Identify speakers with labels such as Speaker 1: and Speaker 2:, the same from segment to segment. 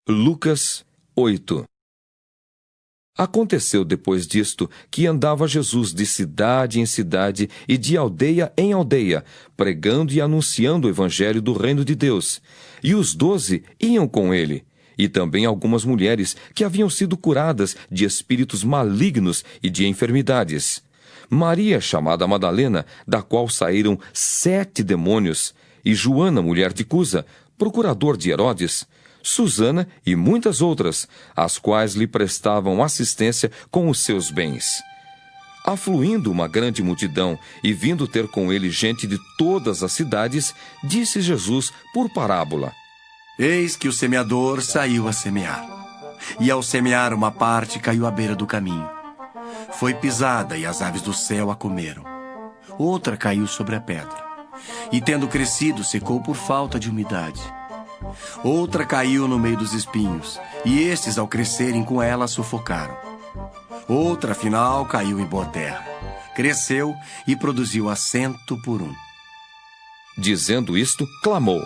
Speaker 1: Lucas 8. Aconteceu depois disto que andava Jesus de cidade em cidade e de aldeia em aldeia, pregando e anunciando o evangelho do reino de Deus. E os 12 iam com ele, e também algumas mulheres que haviam sido curadas de espíritos malignos e de enfermidades. Maria, chamada Madalena, da qual saíram 7 demônios, e Joana, mulher de Cusa, procurador de Herodes, Susana e muitas outras, as quais lhe prestavam assistência com os seus bens. Afluindo uma grande multidão e vindo ter com ele gente de todas as cidades, disse Jesus por parábola:
Speaker 2: Eis que o semeador saiu a semear. E ao semear, uma parte caiu à beira do caminho. Foi pisada e as aves do céu a comeram. Outra caiu sobre a pedra. E tendo crescido, secou por falta de umidade. Outra caiu no meio dos espinhos, e estes, ao crescerem com ela, sufocaram. Outra, afinal, caiu em boa terra. Cresceu e produziu a 100 por 1.
Speaker 1: Dizendo isto, clamou: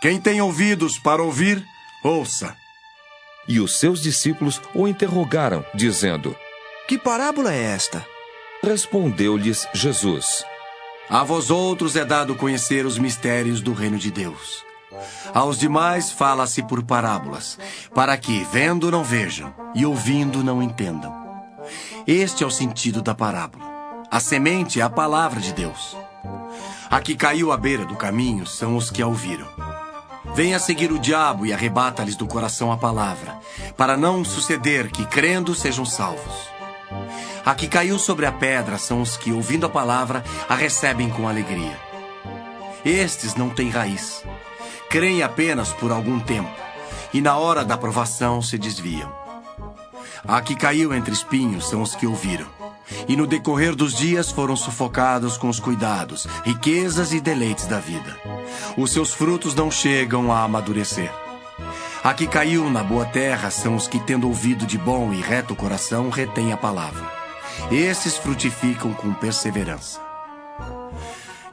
Speaker 2: Quem tem ouvidos para ouvir, ouça.
Speaker 1: E os seus discípulos o interrogaram, dizendo:
Speaker 3: Que parábola é esta?
Speaker 1: Respondeu-lhes Jesus:
Speaker 2: A vós outros é dado conhecer os mistérios do reino de Deus. Aos demais fala-se por parábolas, para que, vendo, não vejam, e ouvindo, não entendam. Este é o sentido da parábola. A semente é a palavra de Deus. A que caiu à beira do caminho são os que a ouviram. Vem a seguir o diabo e arrebata-lhes do coração a palavra, para não suceder que, crendo, sejam salvos. A que caiu sobre a pedra são os que, ouvindo a palavra, a recebem com alegria. Estes não têm raiz. Creem apenas por algum tempo, e na hora da provação se desviam. A que caiu entre espinhos são os que ouviram, e no decorrer dos dias foram sufocados com os cuidados, riquezas e deleites da vida. Os seus frutos não chegam a amadurecer. A que caiu na boa terra são os que, tendo ouvido de bom e reto coração, retêm a palavra. Esses frutificam com perseverança.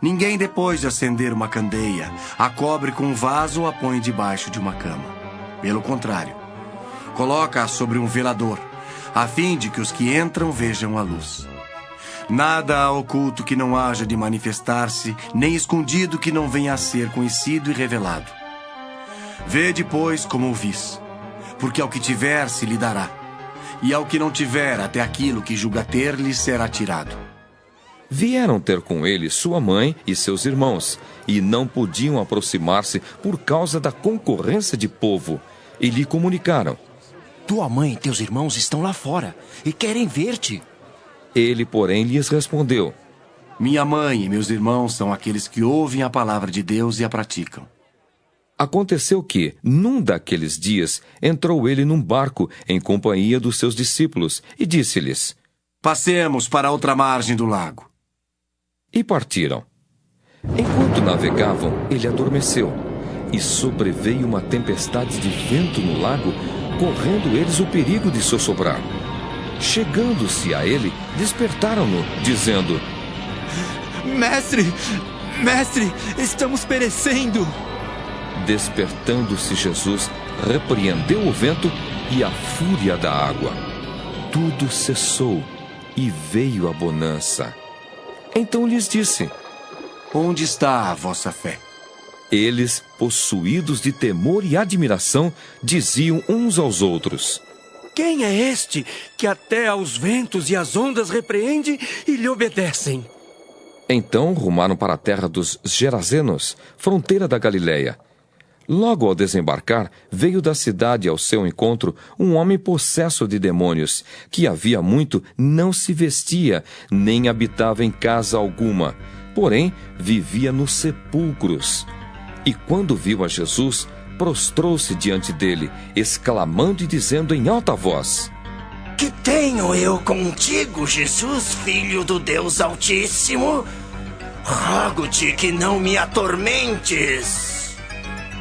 Speaker 2: Ninguém, depois de acender uma candeia, a cobre com um vaso ou a põe debaixo de uma cama. Pelo contrário, coloca-a sobre um velador, a fim de que os que entram vejam a luz. Nada há oculto que não haja de manifestar-se, nem escondido que não venha a ser conhecido e revelado. Vede, pois, como ouvis, porque ao que tiver se lhe dará, e ao que não tiver, até aquilo que julga ter lhe será tirado.
Speaker 1: Vieram ter com ele sua mãe e seus irmãos, e não podiam aproximar-se por causa da concorrência de povo, e lhe comunicaram:
Speaker 3: Tua mãe e teus irmãos estão lá fora, e querem ver-te.
Speaker 1: Ele, porém, lhes respondeu:
Speaker 2: Minha mãe e meus irmãos são aqueles que ouvem a palavra de Deus e a praticam.
Speaker 1: Aconteceu que, num daqueles dias, entrou ele num barco em companhia dos seus discípulos, e disse-lhes:
Speaker 2: Passemos para a outra margem do lago.
Speaker 1: E partiram. Enquanto navegavam, ele adormeceu, e sobreveio uma tempestade de vento no lago, correndo eles o perigo de sossobrar. Chegando-se a ele, despertaram-no, dizendo:
Speaker 3: Mestre, estamos perecendo.
Speaker 1: Despertando-se Jesus, repreendeu o vento e a fúria da água. Tudo cessou e veio a bonança. Então lhes disse:
Speaker 2: Onde está a vossa fé?
Speaker 1: Eles, possuídos de temor e admiração, diziam uns aos outros:
Speaker 4: Quem é este que até aos ventos e às ondas repreende e lhe obedecem?
Speaker 1: Então rumaram para a terra dos Gerazenos, fronteira da Galileia. Logo ao desembarcar, veio da cidade ao seu encontro um homem possesso de demônios, que havia muito não se vestia, nem habitava em casa alguma, porém vivia nos sepulcros. E quando viu a Jesus, prostrou-se diante dele, exclamando e dizendo em alta voz:
Speaker 5: Que tenho eu contigo, Jesus, Filho do Deus Altíssimo? Rogo-te que não me atormentes.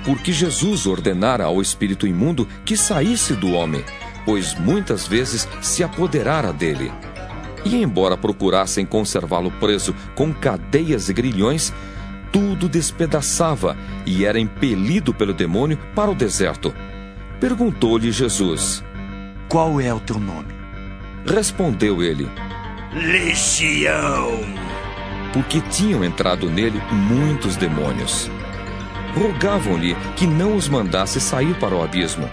Speaker 1: Porque Jesus ordenara ao espírito imundo que saísse do homem, pois muitas vezes se apoderara dele. E embora procurassem conservá-lo preso com cadeias e grilhões, tudo despedaçava e era impelido pelo demônio para o deserto. Perguntou-lhe Jesus.
Speaker 2: Qual é o teu nome?
Speaker 1: Respondeu ele,
Speaker 5: Legião.
Speaker 1: porque tinham entrado nele muitos demônios. Rogavam-lhe que não os mandasse sair para o abismo.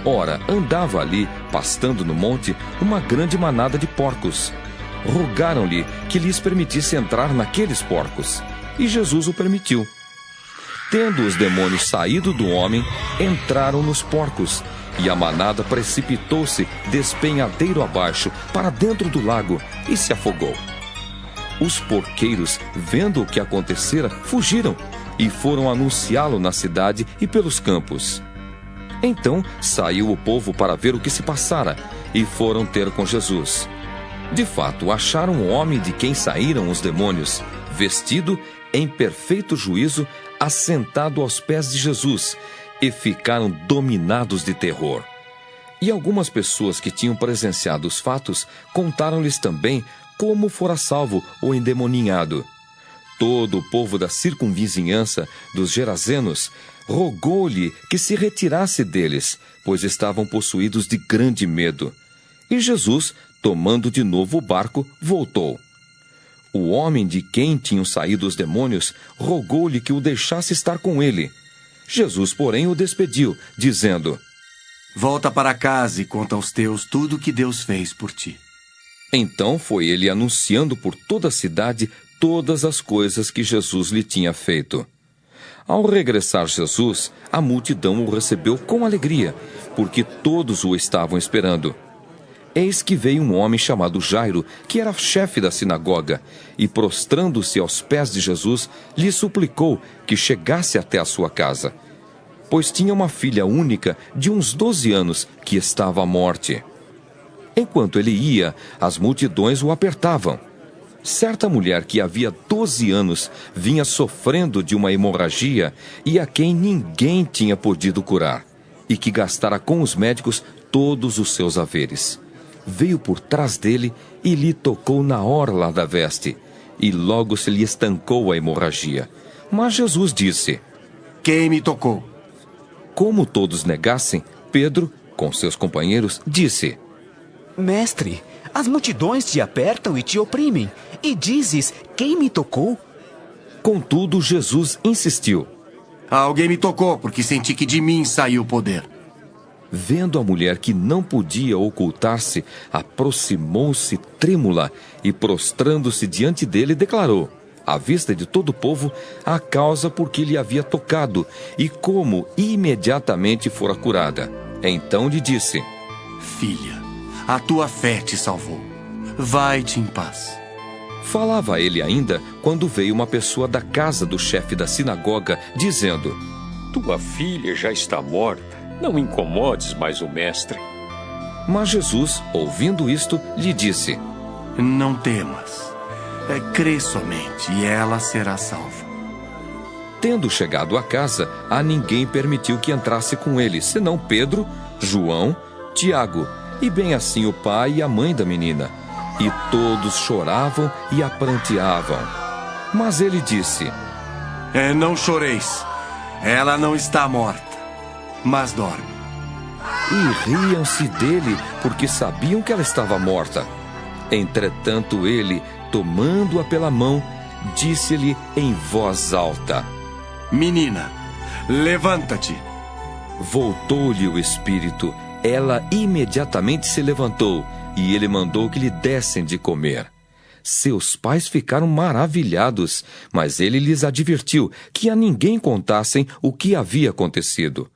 Speaker 1: Ora, andava ali, pastando no monte, uma grande manada de porcos. Rogaram-lhe que lhes permitisse entrar naqueles porcos, e Jesus o permitiu. Tendo os demônios saído do homem, entraram nos porcos, e a manada precipitou-se despenhadeiro abaixo, para dentro do lago, e se afogou. Os porqueiros, vendo o que acontecera, fugiram, e foram anunciá-lo na cidade e pelos campos. Então saiu o povo para ver o que se passara, e foram ter com Jesus. De fato, acharam o homem de quem saíram os demônios, vestido em perfeito juízo, assentado aos pés de Jesus, e ficaram dominados de terror. E algumas pessoas que tinham presenciado os fatos contaram-lhes também como fora salvo o endemoninhado. Todo o povo da circunvizinhança dos Gerazenos rogou-lhe que se retirasse deles, pois estavam possuídos de grande medo. E Jesus, tomando de novo o barco, voltou. O homem de quem tinham saído os demônios rogou-lhe que o deixasse estar com ele. Jesus, porém, o despediu, dizendo:
Speaker 2: Volta para casa e conta aos teus tudo o que Deus fez por ti.
Speaker 1: Então foi ele anunciando por toda a cidade todas as coisas que Jesus lhe tinha feito. Ao regressar Jesus, a multidão o recebeu com alegria, porque todos o estavam esperando. Eis que veio um homem chamado Jairo, que era chefe da sinagoga, e prostrando-se aos pés de Jesus, lhe suplicou que chegasse até a sua casa, pois tinha uma filha única de uns 12 anos que estava à morte. Enquanto ele ia, as multidões o apertavam. Certa mulher que havia 12 anos vinha sofrendo de uma hemorragia e a quem ninguém tinha podido curar, e que gastara com os médicos todos os seus haveres. Veio por trás dele e lhe tocou na orla da veste, e logo se lhe estancou a hemorragia. Mas Jesus disse:
Speaker 2: Quem me tocou?
Speaker 1: Como todos negassem, Pedro, com seus companheiros, disse:
Speaker 3: Mestre, as multidões te apertam e te oprimem, e dizes, quem me tocou?
Speaker 1: Contudo, Jesus insistiu.
Speaker 2: Alguém me tocou, porque senti que de mim saiu o poder.
Speaker 1: Vendo a mulher que não podia ocultar-se, aproximou-se trêmula e, prostrando-se diante dele, declarou, à vista de todo o povo, a causa por que lhe havia tocado e como imediatamente fora curada. Então lhe disse:
Speaker 2: Filha, a tua fé te salvou. Vai-te em paz.
Speaker 1: Falava ele ainda quando veio uma pessoa da casa do chefe da sinagoga, dizendo:
Speaker 6: Tua filha já está morta. Não incomodes mais o mestre.
Speaker 1: Mas Jesus, ouvindo isto, lhe disse:
Speaker 2: Não temas. Crê somente e ela será salva.
Speaker 1: Tendo chegado à casa, a ninguém permitiu que entrasse com ele, senão Pedro, João, Tiago, e bem assim o pai e a mãe da menina. E todos choravam e a pranteavam. Mas ele disse:
Speaker 2: Não choreis. Ela não está morta, mas dorme.
Speaker 1: E riam-se dele, porque sabiam que ela estava morta. Entretanto ele, tomando-a pela mão, disse-lhe em voz alta:
Speaker 2: Menina, levanta-te.
Speaker 1: Voltou-lhe o espírito. Ela imediatamente se levantou, e ele mandou que lhe dessem de comer. Seus pais ficaram maravilhados, mas ele lhes advertiu que a ninguém contassem o que havia acontecido.